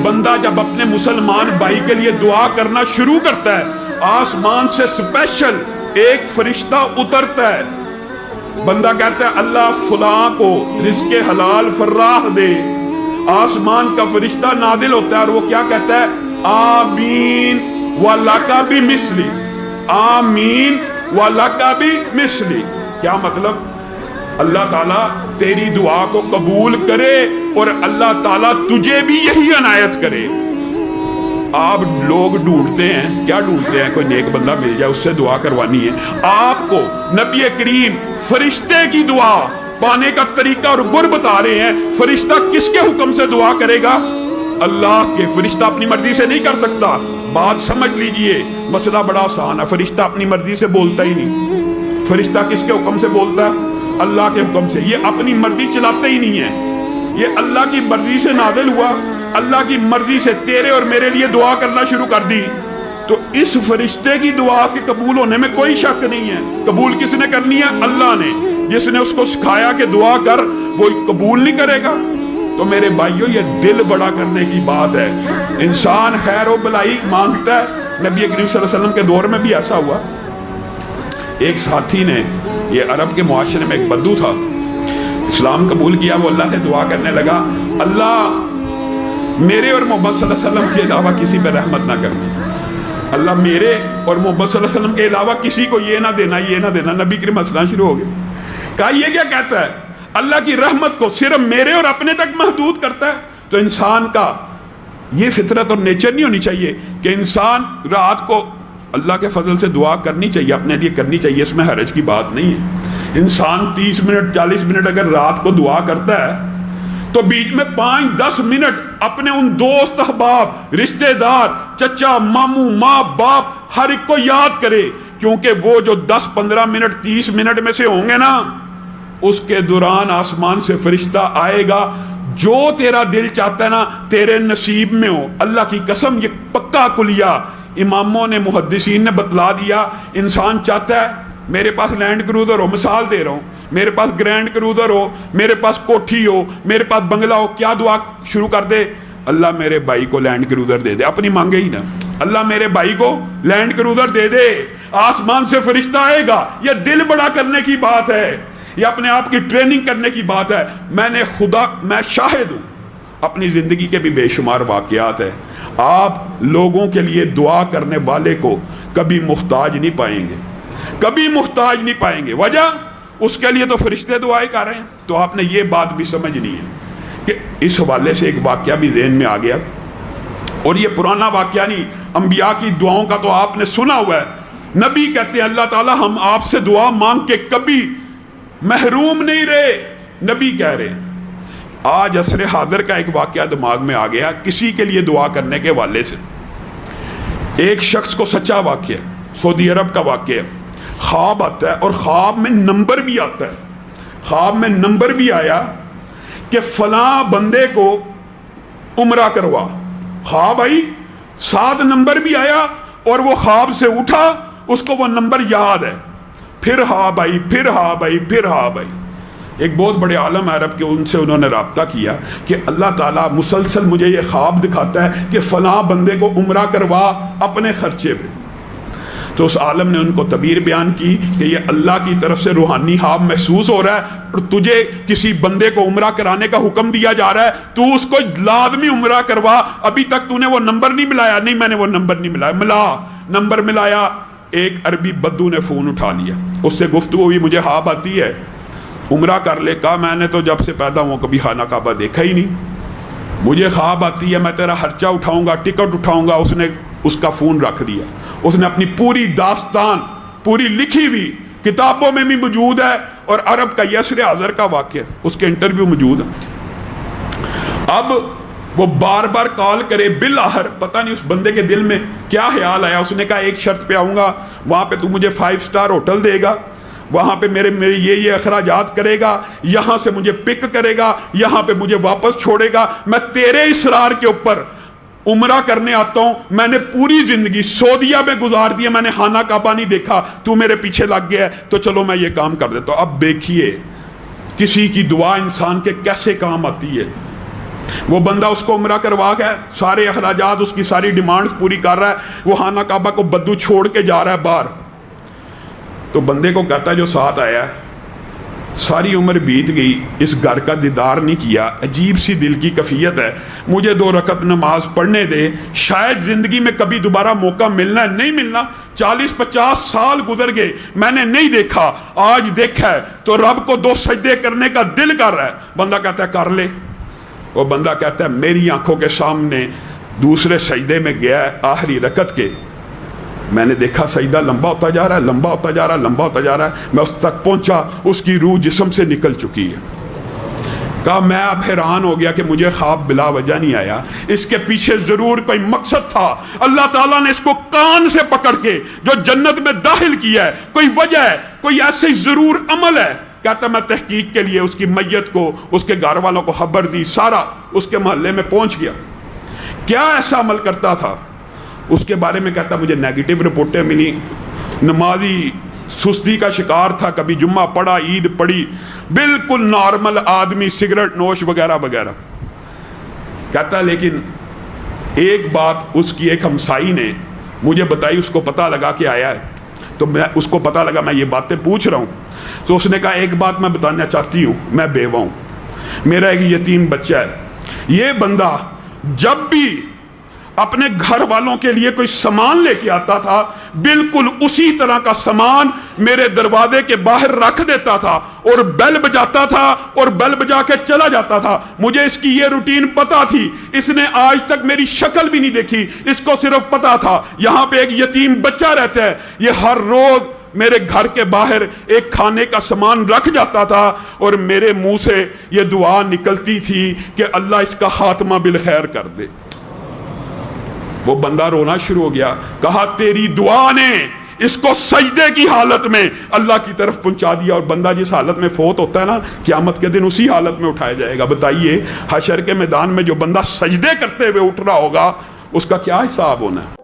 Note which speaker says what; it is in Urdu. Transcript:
Speaker 1: بندہ جب اپنے مسلمان بھائی کے لیے دعا کرنا شروع کرتا ہے، آسمان سے سپیشل ایک فرشتہ اترتا ہے، بندہ کہتا ہے اللہ فلاں کو رزق حلال فراہ دے، آسمان کا فرشتہ نازل ہوتا ہے اور وہ کیا کہتا ہے؟ آمین وَلَكَ بِمِثْلِ، آمین وَلَكَ بِمِثْلِ۔ کیا مطلب؟ اللہ تعالیٰ تیری دعا کو قبول کرے اور اللہ تعالیٰ تجھے بھی یہی عنایت کرے۔ آپ لوگ ڈھونڈتے ہیں، کیا ڈھونڈتے ہیں؟ کوئی نیک بندہ مل جائے، اس سے دعا کروانی ہے۔ آپ کو نبی کریم فرشتے کی دعا پانے کا طریقہ اور گر بتا رہے ہیں۔ فرشتہ کس کے حکم سے دعا کرے گا؟ اللہ کے۔ فرشتہ اپنی مرضی سے نہیں کر سکتا۔ بات سمجھ لیجئے، مسئلہ بڑا آسان ہے۔ فرشتہ اپنی مرضی سے بولتا ہی نہیں۔ فرشتہ کس کے حکم سے بولتا ہے؟ اللہ کے حکم سے۔ یہ اپنی مرضی چلاتے ہی نہیں ہے، یہ اللہ کی مرضی سے نازل ہوا، اللہ کی مرضی سے تیرے اور میرے لیے دعا کرنا شروع کر دی۔ تو اس فرشتے کی دعا کے قبول ہونے میں کوئی شک نہیں ہے۔ قبول کس نے کرنی ہے؟ اللہ نے۔ جس نے اس کو سکھایا کہ دعا کر، وہ قبول نہیں کرے گا؟ تو میرے بھائیو، یہ دل بڑا کرنے کی بات ہے۔ انسان خیر و بلائی مانگتا ہے۔ نبی کریم صلی اللہ علیہ وسلم کے دور میں بھی ایسا ہوا۔ ایک ساتھی نے، یہ عرب کے معاشرے میں ایک بدو تھا، اسلام قبول کیا، وہ اللہ سے دعا کرنے لگا، اللہ میرے اور محمد صلی اللہ علیہ وسلم کے علاوہ کسی پہ رحمت نہ کرنا، اللہ میرے اور محمد صلی اللہ علیہ وسلم کے علاوہ کسی کو یہ نہ دینا، یہ نہ دینا۔ نبی کریم ہنسنا شروع ہو گئے، کہا یہ کیا کہتا ہے؟ اللہ کی رحمت کو صرف میرے اور اپنے تک محدود کرتا ہے۔ تو انسان کا یہ فطرت اور نیچر نہیں ہونی چاہیے کہ انسان رات کو اللہ کے فضل سے دعا کرنی چاہیے، اپنے لیے کرنی چاہیے، اس میں حرج کی بات نہیں ہے۔ انسان 30 منٹ 40 منٹ اگر رات کو دعا کرتا ہے تو بیچ میں 5-10 منٹ اپنے ان دوست احباب، رشتہ دار، چچا، ماموں، ماں، باپ، ہر ایک کو یاد کرے، کیونکہ وہ جو 10-15 منٹ 30 منٹ میں سے ہوں گے نا، اس کے دوران آسمان سے فرشتہ آئے گا، جو تیرا دل چاہتا ہے نا تیرے نصیب میں ہو۔ اللہ کی قسم، یہ پکا کلیہ اماموں نے، محدثین نے بتلا دیا۔ انسان چاہتا ہے میرے پاس لینڈ کروزر ہو، مثال دے رہا ہوں، میرے پاس گرینڈ کروزر ہو، میرے پاس کوٹھی ہو، میرے پاس بنگلہ ہو، کیا دعا شروع کر دے؟ اللہ میرے بھائی کو لینڈ کروزر دے دے، اپنی مانگے ہی نا، اللہ میرے بھائی کو لینڈ کروزر دے دے۔ آسمان سے فرشتہ آئے گا۔ یہ دل بڑا کرنے کی بات ہے، یہ اپنے آپ کی ٹریننگ کرنے کی بات ہے۔ میں شاہد ہوں، اپنی زندگی کے بھی بے شمار واقعات ہیں۔ آپ لوگوں کے لیے دعا کرنے والے کو کبھی محتاج نہیں پائیں گے، کبھی محتاج نہیں پائیں گے۔ وجہ اس کے لیے تو فرشتے دعائیں کر رہے ہیں۔ تو آپ نے یہ بات بھی سمجھنی ہے کہ اس حوالے سے ایک واقعہ بھی ذہن میں آ گیا، اور یہ پرانا واقعہ نہیں، انبیاء کی دعاؤں کا تو آپ نے سنا ہوا ہے۔ نبی کہتے ہیں اللہ تعالیٰ ہم آپ سے دعا مانگ کے کبھی محروم نہیں رہے۔ نبی کہہ رہے ہیں۔ آج عصر حاضر کا ایک واقعہ دماغ میں آ گیا کسی کے لیے دعا کرنے کے حوالے سے۔ ایک شخص کو، سچا واقعہ، سعودی عرب کا واقعہ، خواب آتا ہے اور خواب میں نمبر بھی آتا ہے۔ خواب میں نمبر بھی آیا کہ فلاں بندے کو عمرہ کروا۔ خواب آئی، 7 نمبر بھی آیا، اور وہ خواب سے اٹھا، اس کو وہ نمبر یاد ہے۔ پھر خواب آئی، پھر خواب آئی، پھر خواب آئی۔ ایک بہت بڑے عالم عرب کے، ان سے انہوں نے رابطہ کیا کہ اللہ تعالیٰ مسلسل مجھے یہ خواب دکھاتا ہے کہ فلاں بندے کو عمرہ کروا اپنے خرچے پہ۔ تو اس عالم نے ان کو تعبیر بیان کی کہ یہ اللہ کی طرف سے روحانی خواب محسوس ہو رہا ہے، اور تجھے کسی بندے کو عمرہ کرانے کا حکم دیا جا رہا ہے، تو اس کو لازمی عمرہ کروا۔ ابھی تک تو نے وہ نمبر نہیں ملایا؟ نہیں، میں نے وہ نمبر نہیں ملایا۔ ملا، نمبر ملایا۔ ایک عربی بدو نے فون اٹھا لیا، اس سے گفتگو ہوئی، مجھے خواب آتی ہے عمرہ کر لے۔ کہا میں نے تو جب سے پیدا ہوں کبھی خانہ کعبہ دیکھا ہی نہیں، مجھے خواب آتی ہے میں تیرا خرچہ اٹھاؤں گا، ٹکٹ اٹھاؤں گا۔ اس نے اس کا فون رکھ دیا۔ اس نے اپنی پوری داستان، پوری لکھی ہوئی، کتابوں میں بھی موجود ہے، اور عرب کا عصر حاضر کا واقعہ، اس کے انٹرویو موجود ہے۔ اب وہ بار بار کال کرے، بالآخر پتہ نہیں اس بندے کے دل میں کیا خیال آیا۔ اس نے کہا ایک شرط پہ آؤں گا، وہاں پہ تو مجھے 5 سٹار ہوٹل دے گا، وہاں پہ میرے یہ اخراجات کرے گا، یہاں سے مجھے پک کرے گا، یہاں پہ مجھے واپس چھوڑے گا۔ میں تیرے اصرار کے اوپر عمرہ کرنے آتا ہوں، میں نے پوری زندگی سعودیہ میں گزار دیا، میں نے خانہ کعبہ نہیں دیکھا، تو میرے پیچھے لگ گیا ہے تو چلو میں یہ کام کر دیتا ہوں۔ اب دیکھیے کسی کی دعا انسان کے کیسے کام آتی ہے۔ وہ بندہ اس کو عمرہ کروا گیا، سارے اخراجات، اس کی ساری ڈیمانڈز پوری کر رہا ہے، وہ خانہ کعبہ کو بدو چھوڑ کے جا رہا ہے باہر، تو بندے کو کہتا ہے جو ساتھ آیا ہے ساری عمر بیت گئی، اس گھر کا دیدار نہیں کیا، عجیب سی دل کی کیفیت ہے، مجھے 2 رکعت نماز پڑھنے دے، شاید زندگی میں کبھی دوبارہ موقع ملنا ہے، نہیں ملنا، 40-50 سال گزر گئے میں نے نہیں دیکھا، آج دیکھا ہے تو رب کو 2 سجدے کرنے کا دل کر رہا ہے۔ بندہ کہتا ہے کر لے، وہ بندہ کہتا ہے میری آنکھوں کے سامنے دوسرے سجدے میں گیا ہے آخری رکعت کے، میں نے دیکھا سجدہ لمبا ہوتا جا رہا ہے، لمبا ہوتا جا رہا ہے، لمبا ہوتا جا رہا ہے، میں اس تک پہنچا، اس کی روح جسم سے نکل چکی ہے۔ کہا میں اب حیران ہو گیا کہ مجھے خواب بلا وجہ نہیں آیا، اس کے پیچھے ضرور کوئی مقصد تھا، اللہ تعالیٰ نے اس کو کان سے پکڑ کے جو جنت میں داخل کیا ہے، کوئی وجہ ہے، کوئی ایسے ضرور عمل ہے۔ کہتا میں تحقیق کے لیے اس کی میت کو، اس کے گھر والوں کو خبر دی، سارا اس کے محلے میں پہنچ گیا، کیا ایسا عمل کرتا تھا اس کے بارے میں کہتا مجھے نیگیٹو رپورٹیں ملی، نمازی سستی کا شکار تھا، کبھی جمعہ پڑھا، عید پڑھی، بالکل نارمل آدمی، سگریٹ نوش وغیرہ وغیرہ۔ کہتا لیکن ایک بات اس کی ایک ہمسائی نے مجھے بتائی، اس کو پتہ لگا کہ آیا ہے، تو میں اس کو پتہ لگا میں یہ باتیں پوچھ رہا ہوں، تو اس نے کہا ایک بات میں بتانا چاہتی ہوں، میں بیوہ ہوں، میرا ایک یتیم بچہ ہے، یہ بندہ جب بھی اپنے گھر والوں کے لیے کوئی سامان لے کے آتا تھا، بالکل اسی طرح کا سامان میرے دروازے کے باہر رکھ دیتا تھا اور بیل بجاتا تھا اور بیل بجا کے چلا جاتا تھا۔ مجھے اس کی یہ روٹین پتا تھی، اس نے آج تک میری شکل بھی نہیں دیکھی، اس کو صرف پتا تھا یہاں پہ ایک یتیم بچہ رہتا ہے، یہ ہر روز میرے گھر کے باہر ایک کھانے کا سامان رکھ جاتا تھا اور میرے منہ سے یہ دعا نکلتی تھی کہ اللہ اس کا خاتمہ بالخیر کر دے۔ وہ بندہ رونا شروع ہو گیا، کہا تیری دعا نے اس کو سجدے کی حالت میں اللہ کی طرف پہنچا دیا، اور بندہ جس حالت میں فوت ہوتا ہے نا، قیامت کے دن اسی حالت میں اٹھایا جائے گا۔ بتائیے حشر کے میدان میں جو بندہ سجدے کرتے ہوئے اٹھ رہا ہوگا اس کا کیا حساب ہونا ہے؟